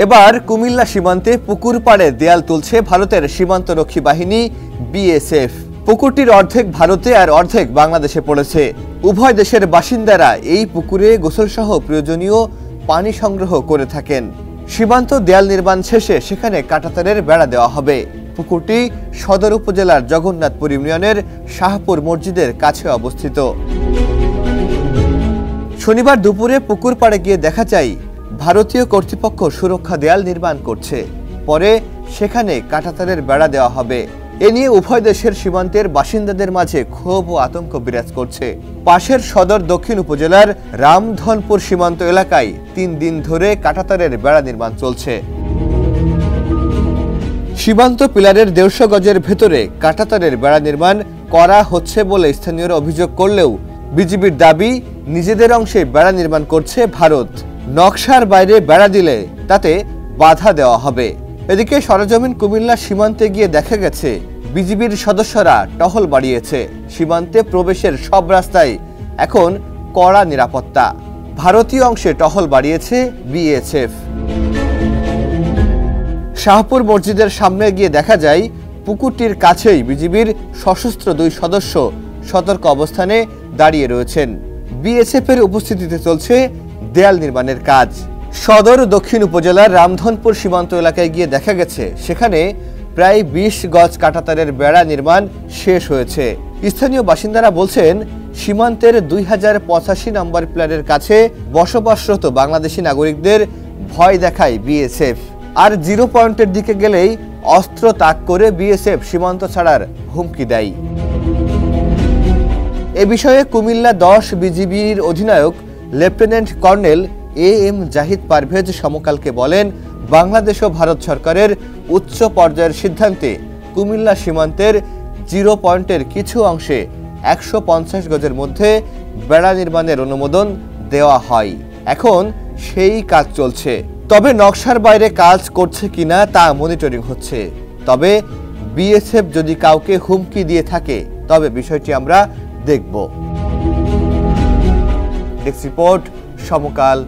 এবার কুমিল্লা সীমান্তে পুকুর পাড়ে দেয়াল তুলছে ভারতের সীমান্তরক্ষী বাহিনী বিএসএফ। পুকুরটির অর্ধেক ভারতে আর অর্ধেক বাংলাদেশে পড়েছে। উভয় দেশের বাসিন্দারা এই পুকুরে গোসলসহ প্রয়োজনীয় পানি সংগ্রহ করে থাকেন। সীমান্ত দেয়াল নির্মাণ শেষে সেখানে কাঁটাতারের বেড়া দেওয়া হবে। পুকুরটি সদর উপজেলার জগন্নাথপুর ইউনিয়নের শাহপুর মসজিদের কাছে অবস্থিত। শনিবার দুপুরে পুকুর পাড়ে গিয়ে দেখা যায় ভারতীয় কর্তৃপক্ষ সুরক্ষা দেয়াল নির্মাণ করছে। পরে সেখানে কাঁটাতারের বেড়া দেওয়া হবে। এ নিয়ে উভয় দেশের সীমান্তের বাসিন্দাদের মাঝে ক্ষোভ ও আতঙ্ক বিরাজ করছে। পাশের সদর দক্ষিণ উপজেলার রামধনপুর সীমান্ত এলাকায় 3 দিন ধরে কাঁটাতারের বেড়া নির্মাণ চলছে। সীমান্ত পিলারের 150 গজের ভেতরে কাঁটাতারের বেড়া নির্মাণ করা হচ্ছে বলে স্থানীয়রা অভিযোগ করলেও বিজিবির দাবি, নিজেদের অংশে বেড়া নির্মাণ করছে ভারত। নকশার বাইরে বেড়া দিলে তাতে বাধা দেওয়া হবে। এদিকে সরেজমিন কুমিল্লা সীমান্তে গিয়ে দেখা গেছে বিজিবির সদস্যরা টহল বাড়িয়েছে। সীমান্তে প্রবেশের সব রাস্তায় এখন কড়া নিরাপত্তা। ভারতীয় অংশে টহল বাড়িয়েছে বিএসএফ। শাহপুর মসজিদের সামনে গিয়ে দেখা যায় পুকুরটির কাছেই বিজিবির সশস্ত্র 2 সদস্য সতর্ক অবস্থানে দাঁড়িয়ে রয়েছেন। বিএসএফ এর উপস্থিতিতে চলছে দেয়াল নির্মাণের কাজ। সদর দক্ষিণ উপজেলার রামধনপুর সীমান্ত এলাকায় গিয়ে দেখা গেছে সেখানে প্রায় 20 গজ কাঁটাতারের বেড়া নির্মাণ শেষ হয়েছে। স্থানীয় বাসিন্দারা বলছেন, সীমান্তের 2085 নম্বর পিলারের কাছে বসবাসরত বাংলাদেশি নাগরিকদের ভয় দেখায় বিএসএফ। আর 0 পয়েন্টের দিকে গেলেই অস্ত্র তাক করে বিএসএফ সীমান্ত ছাড়ার হুমকি দেয়। এ বিষয়ে কুমিল্লা 10 বিজিবির অধিনায়ক lieutenant colonel AM Zahid Parvez সমকালকে বলেন, বাংলাদেশ ও ভারত সরকারের উচ্চ পর্যায়ের সিদ্ধান্তে কুমিল্লা সীমান্তের 0 পয়েন্টের কিছু অংশে 150 গজের মধ্যে বেড়া নির্মাণের অনুমোদন দেওয়া হয়। এখন সেই কাজ চলছে। তবে নকশার বাইরে কাজ করছে কিনা তা মনিটরিং হচ্ছে। তবে বিএসএফ যদি কাউকে হুমকি দিয়ে থাকে তবে বিষয়টি আমরা দেখব। ডেস্ক রিপোর্ট, সমকাল।